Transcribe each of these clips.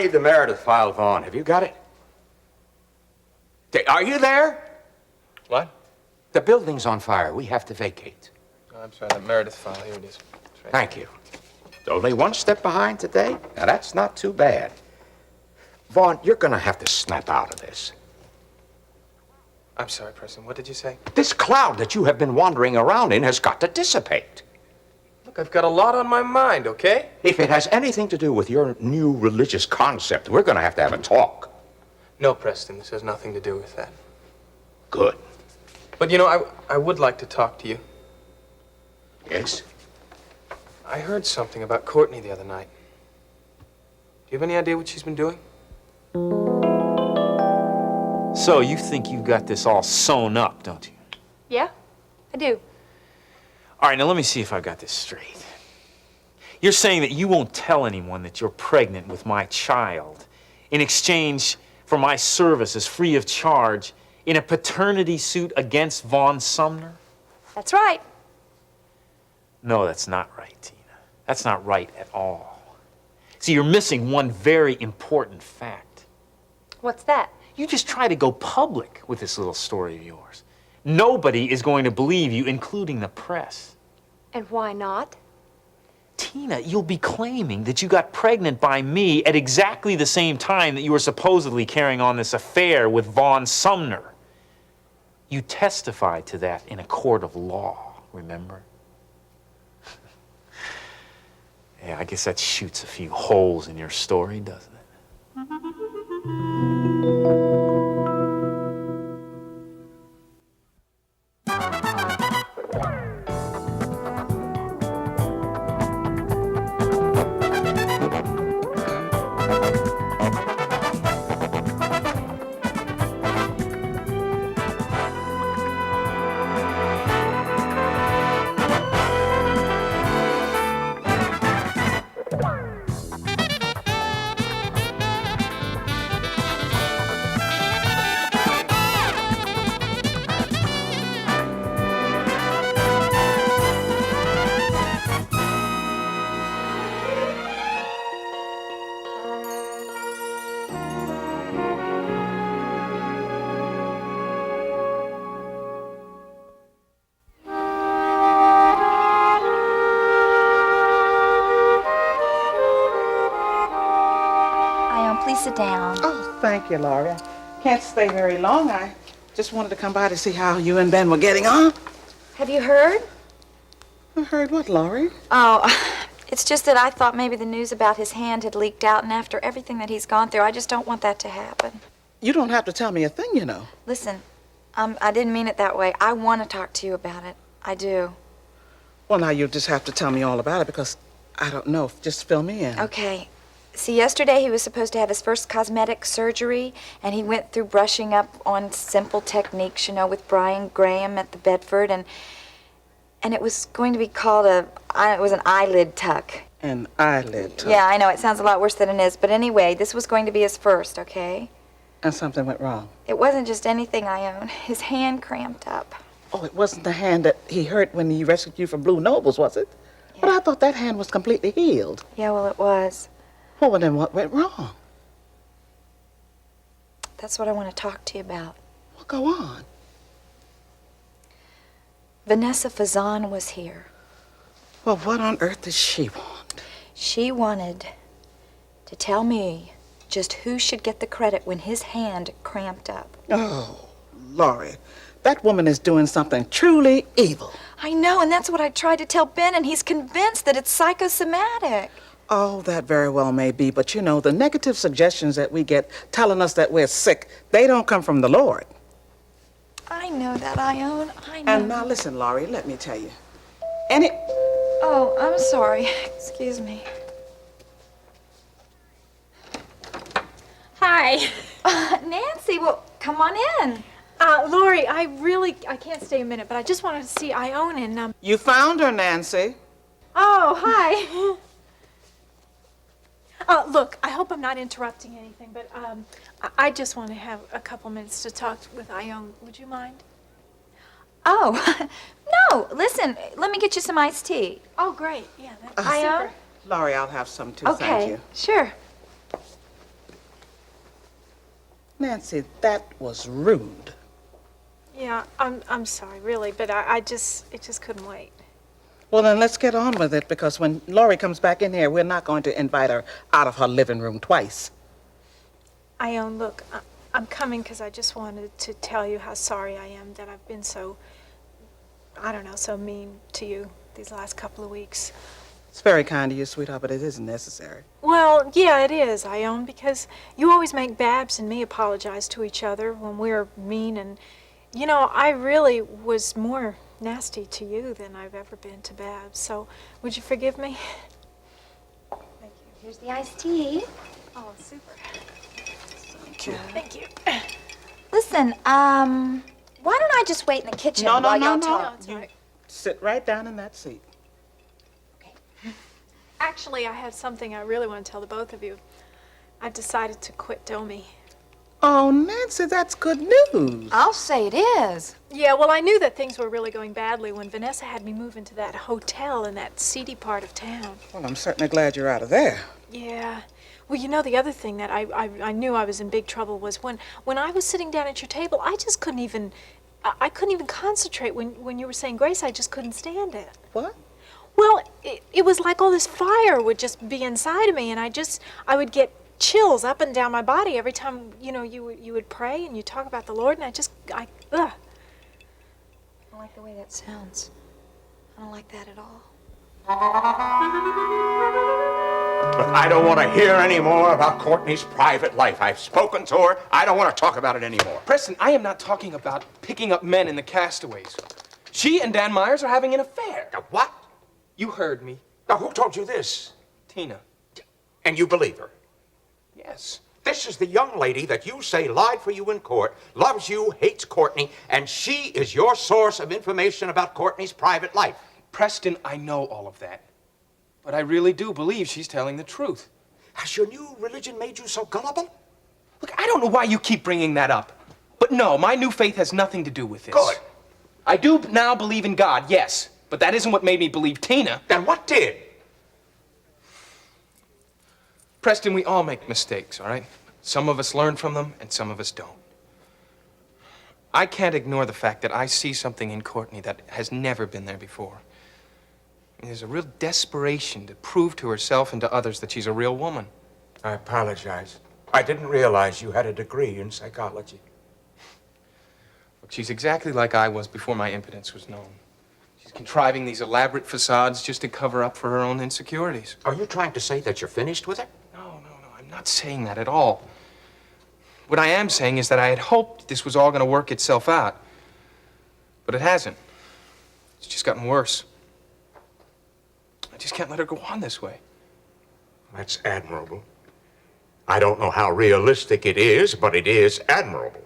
need the Meredith file, Vaughn. Have you got it? Are you there? What? The building's on fire. We have to vacate. Oh, I'm sorry, that Meredith file. Here it is. Right. Thank you. Only one step behind today? Now, that's not too bad. Vaughn, you're gonna have to snap out of this. I'm sorry, Preston. What did you say? This cloud that you have been wandering around in has got to dissipate. Look, I've got a lot on my mind, okay? If it has anything to do with your new religious concept, we're gonna have to have a talk. No, Preston, this has nothing to do with that. Good. But, you know, I would like to talk to you. Yes? I heard something about Courtney the other night. Do you have any idea what she's been doing? So you think you've got this all sewn up, don't you? Yeah, I do. All right, now let me see if I've got this straight. You're saying that you won't tell anyone that you're pregnant with my child in exchange for my services free of charge in a paternity suit against Vaughn Sumner? That's right. No, that's not right, Tina. That's not right at all. See, you're missing one very important fact. What's that? You just try to go public with this little story of yours. Nobody is going to believe you, including the press. And why not? Tina, you'll be claiming that you got pregnant by me at exactly the same time that you were supposedly carrying on this affair with Vaughn Sumner. You testified to that in a court of law, remember? Yeah, I guess that shoots a few holes in your story, doesn't it? Please sit down. Oh, thank you, Laurie. I can't stay very long. I just wanted to come by to see how you and Ben were getting on. Have you heard? I heard what, Laurie? Oh, it's just that I thought maybe the news about his hand had leaked out, and after everything that he's gone through, I just don't want that to happen. You don't have to tell me a thing, you know. Listen, I didn't mean it that way. I want to talk to you about it. I do. Well, now you just have to tell me all about it because I don't know. Just fill me in. Okay. See, yesterday he was supposed to have his first cosmetic surgery, and he went through brushing up on simple techniques, you know, with Brian Graham at the Bedford, and it was going to be called it was an eyelid tuck. An eyelid tuck? Yeah, I know, it sounds a lot worse than it is, but anyway, this was going to be his first, okay? And something went wrong? It wasn't just anything I own. His hand cramped up. Oh, it wasn't the hand that he hurt when he rescued you from Blue Nobles, was it? Yeah. But I thought that hand was completely healed. Yeah, well, it was. Well, then what went wrong? That's what I want to talk to you about. Well, go on. Vanessa Fazan was here. Well, what on earth does she want? She wanted to tell me just who should get the credit when his hand cramped up. Oh, Laurie, that woman is doing something truly evil. I know, and that's what I tried to tell Ben, and he's convinced that it's psychosomatic. Oh, that very well may be, but you know, the negative suggestions that we get telling us that we're sick, they don't come from the Lord. I know that, Ione. I know. And now listen, Laurie, let me tell you. Oh, I'm sorry. Excuse me. Hi. Nancy, well, come on in. Laurie, I can't stay a minute, but I just wanted to see Ione and, You found her, Nancy. Oh, hi. Look, I hope I'm not interrupting anything, but, I just want to have a couple minutes to talk with Ione. Would you mind? Oh, no, listen, let me get you some iced tea. Oh, great. Yeah, that's Ione? super. Laurie, I'll have some too, Okay, thank you. sure. Nancy, that was rude. Yeah, I'm sorry, really, but it just couldn't wait. Well, then let's get on with it, because when Laurie comes back in here, we're not going to invite her out of her living room twice. Ione, look, I'm coming because I just wanted to tell you how sorry I am that I've been so, I don't know, so mean to you these last couple of weeks. It's very kind of you, sweetheart, but it isn't necessary. Well, yeah, it is, Ione, because you always make Babs and me apologize to each other when we're mean, and, you know, I really was more nasty to you than I've ever been to Babs, so would you forgive me? Thank you. Here's the iced tea. Oh, super. Thank you. Thank you. Listen, why don't I just wait in the kitchen No, while no, y'all no. No, talk? it's all right. Sit right down in that seat. Actually, I have something I really want to tell the both of you. I've decided to quit Domi. Oh, Nancy, that's good news. I'll say it is. Yeah, well, I knew that things were really going badly when Vanessa had me move into that hotel in that seedy part of town. Well, I'm certainly glad you're out of there. Yeah. Well, you know, the other thing that I knew I was in big trouble was when I was sitting down at your table, I just couldn't even, I couldn't even concentrate when you were saying grace. I just couldn't stand it. What? Well, it was like all this fire would just be inside of me, and I would get chills up and down my body every time, you know, you would pray and you talk about the Lord, and ugh. I don't like the way that sounds. I don't like that at all. But I don't want to hear any more about Courtney's private life. I've spoken to her. I don't want to talk about it anymore. Preston, I am not talking about picking up men in the Castaways. She and Dan Myers are having an affair. Now, what? You heard me. Now, who told you this? Tina. And you believe her? Yes. This is the young lady that you say lied for you in court, loves you, hates Courtney, and she is your source of information about Courtney's private life. Preston, I know all of that. But I really do believe she's telling the truth. Has your new religion made you so gullible? Look, I don't know why you keep bringing that up. But no, my new faith has nothing to do with this. Good. I do now believe in God, yes. But that isn't what made me believe Tina. Then what did? Preston, we all make mistakes, all right? Some of us learn from them, and some of us don't. I can't ignore the fact that I see something in Courtney that has never been there before. There's a real desperation to prove to herself and to others that she's a real woman. I apologize. I didn't realize you had a degree in psychology. Look, she's exactly like I was before my impotence was known. She's contriving these elaborate facades just to cover up for her own insecurities. Are you trying to say that you're finished with her? No, I'm not saying that at all. What I am saying is that I had hoped this was all going to work itself out. But it hasn't. It's just gotten worse. I just can't let her go on this way. That's admirable. I don't know how realistic it is, but it is admirable.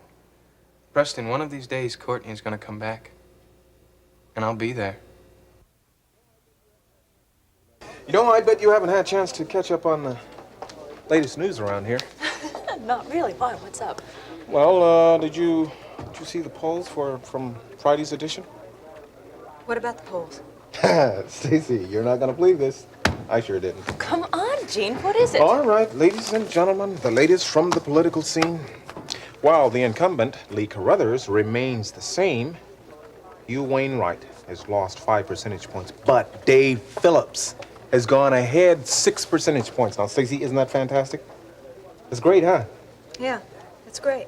Preston, one of these days, Courtney is going to come back. And I'll be there. You know, I bet you haven't had a chance to catch up on the latest news around here. Not really. Why? What's up? Well, did you see the polls from Friday's edition? What about the polls? Stacy, you're not gonna believe this. I sure didn't. Come on, Gene. What is it? All right, ladies and gentlemen, the latest from the political scene. While the incumbent, Lee Carruthers, remains the same, Hugh Wainwright has lost 5 percentage points, but Dave Phillips has gone ahead 6 percentage points. Now, Stacy, isn't that fantastic? It's great, huh? Yeah, it's great.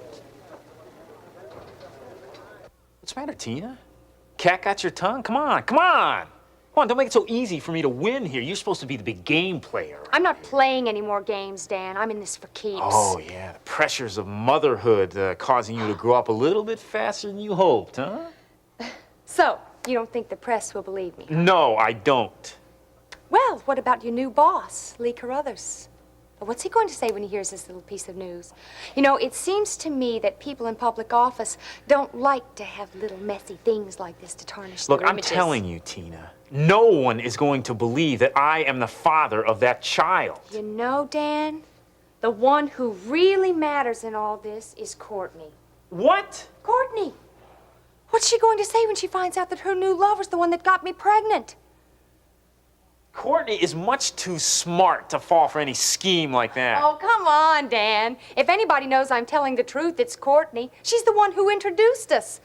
What's the matter, Tina? Cat got your tongue? Come on, come on! Come on, don't make it so easy for me to win here. You're supposed to be the big game player. I'm not playing any more games, Dan. I'm in this for keeps. Oh, yeah, the pressures of motherhood causing you to grow up a little bit faster than you hoped, huh? So, you don't think the press will believe me? No, I don't. Well, what about your new boss, Lee Carruthers? What's he going to say when he hears this little piece of news? You know, it seems to me that people in public office don't like to have little messy things like this to tarnish Look, their I'm images. telling you, Tina, no one is going to believe that I am the father of that child. You know, Dan, the one who really matters in all this is Courtney. What? Courtney! What's she going to say when she finds out that her new lover's the one that got me pregnant? Courtney is much too smart to fall for any scheme like that. Oh, come on, Dan. If anybody knows I'm telling the truth, it's Courtney. She's the one who introduced us.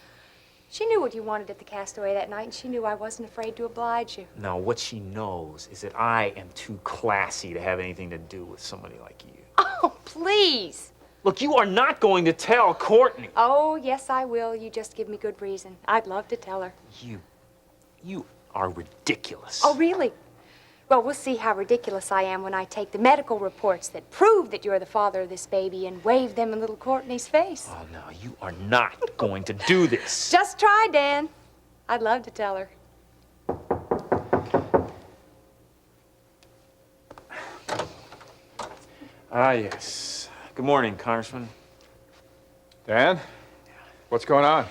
She knew what you wanted at the Castaway that night, and she knew I wasn't afraid to oblige you. No, what she knows is that I am too classy to have anything to do with somebody like you. Oh, please. Look, you are not going to tell Courtney. Oh, yes, I will. You just give me good reason. I'd love to tell her. You are ridiculous. Oh, really? Well, we'll see how ridiculous I am when I take the medical reports that prove that you're the father of this baby and wave them in little Courtney's face. Oh, no, you are not going to do this. Just try, Dan. I'd love to tell her. Ah, yes. Good morning, Congressman. Dan, what's going on?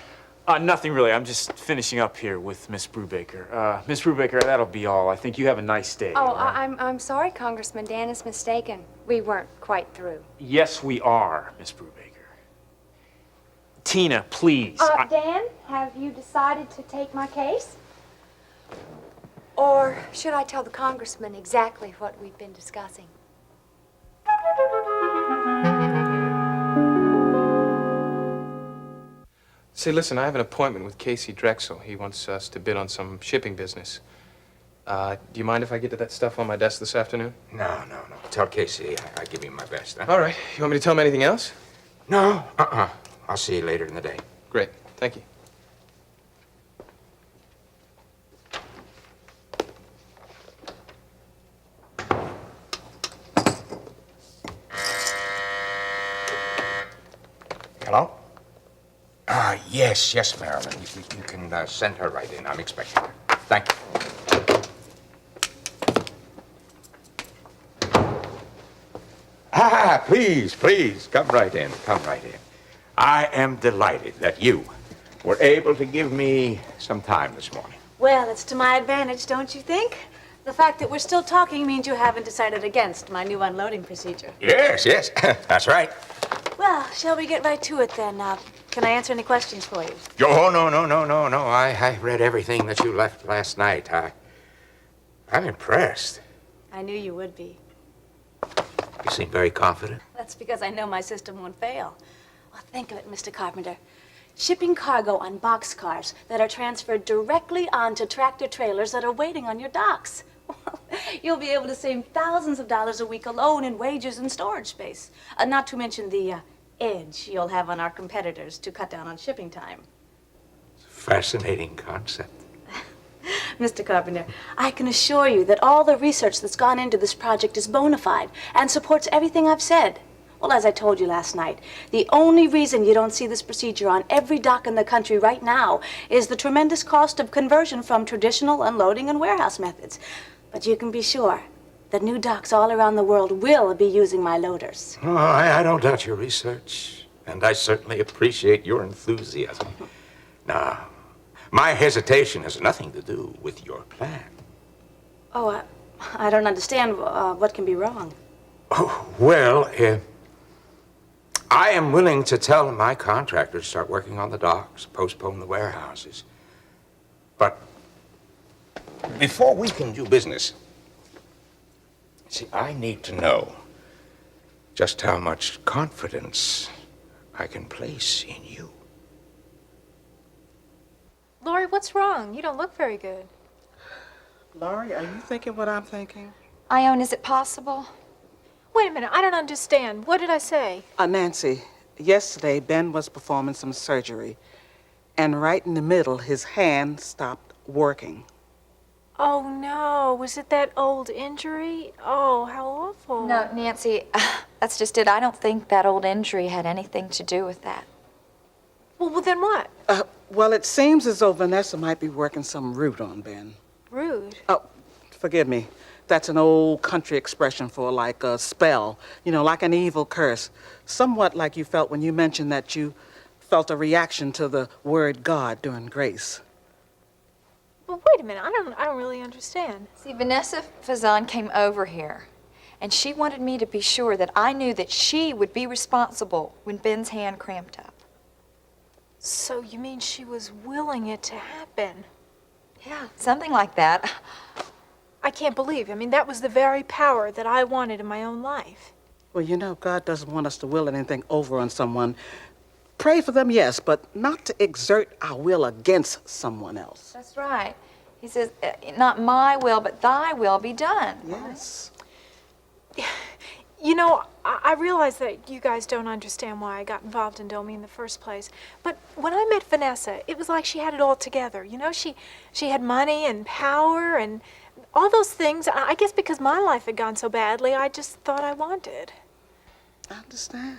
Nothing really. I'm just finishing up here with Miss Brubaker. Miss Brubaker, that'll be all. I think you have a nice day. Oh, all right? I'm sorry, Congressman. Dan is mistaken. We weren't quite through. Yes, we are, Miss Brubaker. Tina, please. Dan, have you decided to take my case? Or should I tell the Congressman exactly what we've been discussing? Say, listen, I have an appointment with Casey Drexel. He wants us to bid on some shipping business. Do you mind if I get to that stuff on my desk this afternoon? No. Tell Casey I give you my best, huh? All right. You want me to tell him anything else? No, I'll see you later in the day. Great. Thank you. Hello? Yes, Marilyn. You can send her right in. I'm expecting her. Thank you. Please, come right in. I am delighted that you were able to give me some time this morning. Well, it's to my advantage, don't you think? The fact that we're still talking means you haven't decided against my new unloading procedure. Yes, that's right. Well, shall we get right to it then? Can I answer any questions for you? Oh, no. I read everything that you left last night. I'm impressed. I knew you would be. You seem very confident. That's because I know my system won't fail. Well, think of it, Mr. Carpenter. Shipping cargo on boxcars that are transferred directly onto tractor trailers that are waiting on your docks. You'll be able to save thousands of dollars a week alone in wages and storage space. Not to mention the edge you'll have on our competitors to cut down on shipping time. Fascinating concept. Mr. Carpenter, I can assure you that all the research that's gone into this project is bona fide and supports everything I've said. Well, as I told you last night, the only reason you don't see this procedure on every dock in the country right now is the tremendous cost of conversion from traditional unloading and warehouse methods. But you can be sure that new docks all around the world will be using my loaders. Oh, I don't doubt your research, and I certainly appreciate your enthusiasm. Now, my hesitation has nothing to do with your plan. Oh, I don't understand what can be wrong. Oh, well, I am willing to tell my contractor to start working on the docks, postpone the warehouses. But before we can do business, see, I need to know just how much confidence I can place in you. Lori, what's wrong? You don't look very good. Laurie, are you thinking what I'm thinking? Ione, is it possible? Wait a minute, I don't understand. What did I say? Nancy, yesterday Ben was performing some surgery, and right in the middle, his hand stopped working. Oh, no. Was it that old injury? Oh, how awful. No, Nancy, that's just it. I don't think that old injury had anything to do with that. Well, then what? Well, it seems as though Vanessa might be working some root on Ben. Rude. Oh, forgive me. That's an old country expression for like a spell, like an evil curse. Somewhat like you felt when you mentioned that you felt a reaction to the word God during grace. But wait a minute, I don't really understand. See, Vanessa Fazan came over here, and she wanted me to be sure that I knew that she would be responsible when Ben's hand cramped up. So you mean she was willing it to happen? Yeah, something like that. I can't believe. I mean, that was the very power that I wanted in my own life. Well, you know, God doesn't want us to will anything over on someone. Pray for them, yes, but not to exert our will against someone else. That's right. He says, not my will, but thy will be done. Yes. You know, I realize that you guys don't understand why I got involved in Domi in the first place. But when I met Vanessa, it was like she had it all together. You know, she had money and power and all those things. I guess because my life had gone so badly, I just thought I wanted. I understand.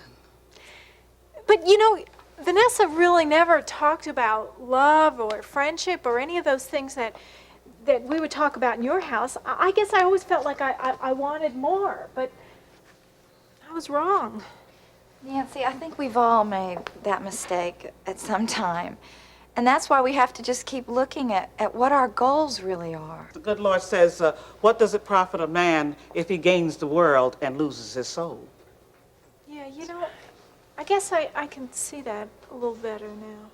But you know, Vanessa really never talked about love or friendship or any of those things that we would talk about in your house. I guess I always felt like I wanted more, but I was wrong. Nancy, I think we've all made that mistake at some time. And that's why we have to just keep looking at what our goals really are. The good Lord says, what does it profit a man if he gains the world and loses his soul? Yeah, you know, I guess I can see that a little better now.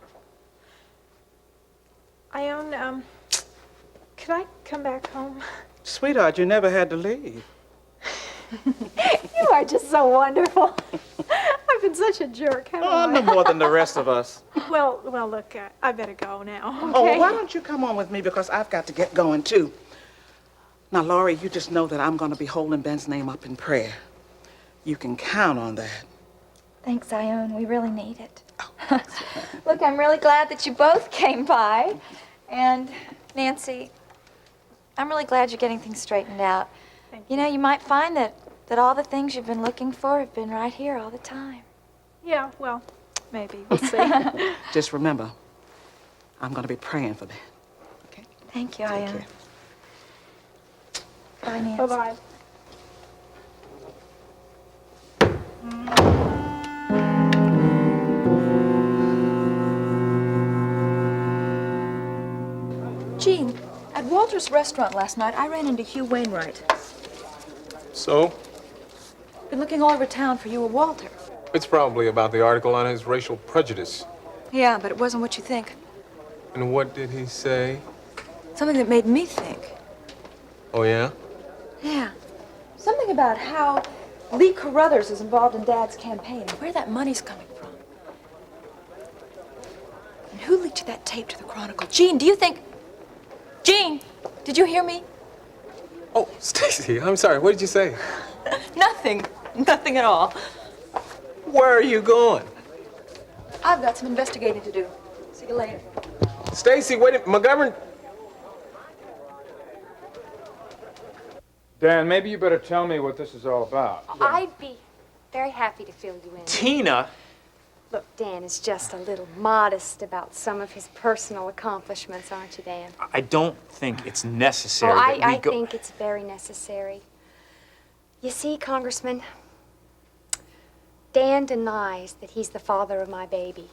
Ione, could I come back home? Sweetheart, you never had to leave. You are just so wonderful. I've been such a jerk, haven't Oh, no more than the rest of us. Well, look, I better go now, okay? Oh, why don't you come on with me, because I've got to get going, too. Now, Laurie, you just know that I'm going to be holding Ben's name up in prayer. You can count on that. Thanks, Ione. We really need it. Look, I'm really glad that you both came by. And, Nancy, I'm really glad you're getting things straightened out. You know, you might find that all the things you've been looking for have been right here all the time. Yeah, well, maybe. We'll see. Just remember, I'm going to be praying for that. Okay? Thank you, Take Ione. care. Bye, Nancy. Bye-bye. Gene, at Walter's restaurant last night, I ran into Hugh Wainwright. So? Been looking all over town for you or Walter. It's probably about the article on his racial prejudice. Yeah, but it wasn't what you think. And what did he say? Something that made me think. Oh, yeah? Yeah. Something about how Lee Carruthers is involved in Dad's campaign and where that money's coming from. And who leaked that tape to the Chronicle? Gene, do you think... Gene, did you hear me? Oh, Stacy, I'm sorry. What did you say? Nothing. Nothing at all. Where are you going? I've got some investigating to do. See you later. Stacy, wait a minute. McGovern. Dan, maybe you better tell me what this is all about. I'd be very happy to fill you in. Tina! Look, Dan is just a little modest about some of his personal accomplishments, aren't you, Dan? I don't think it's necessary Oh, that we I go... think it's very necessary. You see, Congressman, Dan denies that he's the father of my baby.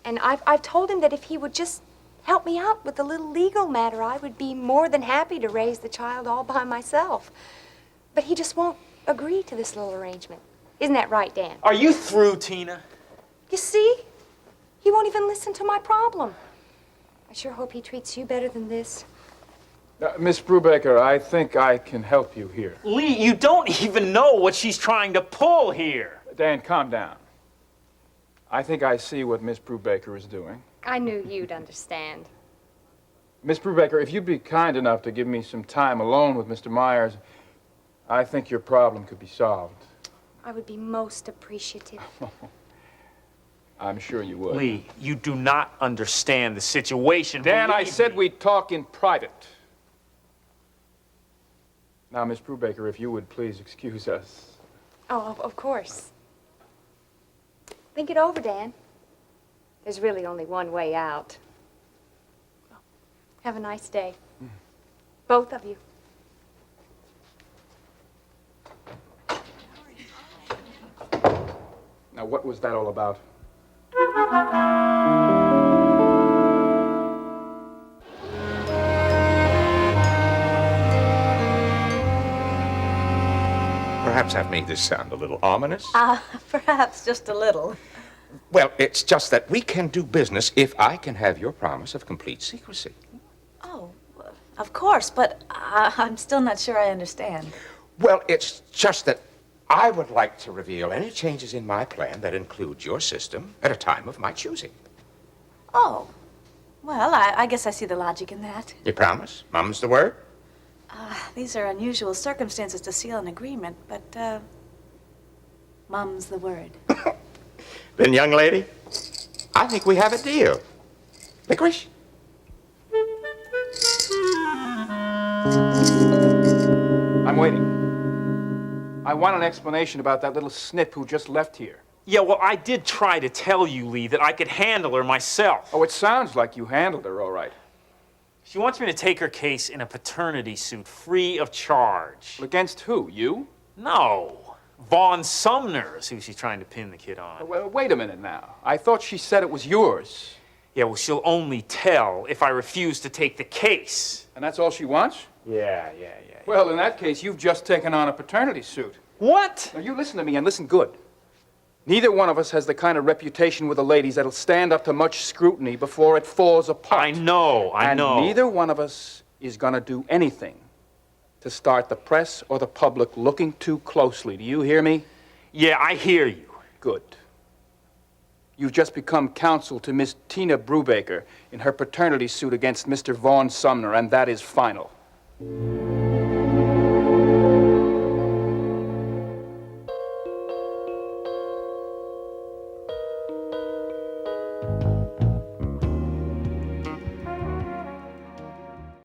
And I've told him that if he would just help me out with the little legal matter, I would be more than happy to raise the child all by myself. But he just won't agree to this little arrangement. Isn't that right, Dan? Are you through, Tina? You see? He won't even listen to my problem. I sure hope he treats you better than this. Miss Brubaker, I think I can help you here. Lee, you don't even know what she's trying to pull here. Dan, calm down. I think I see what Miss Brubaker is doing. I knew you'd understand. Miss Brubaker, if you'd be kind enough to give me some time alone with Mr. Myers, I think your problem could be solved. I would be most appreciative. I'm sure you would. Lee, you do not understand the situation. Dan, I Believe said me. we'd talk in private. Now, Miss Brubaker, if you would please excuse us. Oh, of course. Think it over, Dan. There's really only one way out. Have a nice day. Both of you. Now, what was that all about? Perhaps I've made this sound a little ominous. Perhaps just a little. Well, it's just that we can do business if I can have your promise of complete secrecy. Oh, Of course, but I'm still not sure I understand. Well, it's just that I would like to reveal any changes in my plan that include your system at a time of my choosing. Oh, well, I guess I see the logic in that. You promise? Mum's the word? These are unusual circumstances to seal an agreement, but, Mum's the word. Then, young lady, I think we have a deal. Licorice? I'm waiting. I want an explanation about that little snip who just left here. Yeah, well, I did try to tell you, Lee, that I could handle her myself. Oh, it sounds like you handled her all right. She wants me to take her case in a paternity suit, free of charge. Against who? You? No. Vaughn Sumner is who she's trying to pin the kid on. Wait a minute now. I thought she said it was yours. Yeah, well, she'll only tell if I refuse to take the case. And that's all she wants? Yeah. Well, in that case, you've just taken on a paternity suit. What? Now, you listen to me and listen good. Neither one of us has the kind of reputation with the ladies that'll stand up to much scrutiny before it falls apart. I know. And neither one of us is gonna do anything to start the press or the public looking too closely. Do you hear me? Yeah, I hear you. Good. You've just become counsel to Miss Tina Brubaker in her paternity suit against Mr. Vaughn Sumner, and that is final.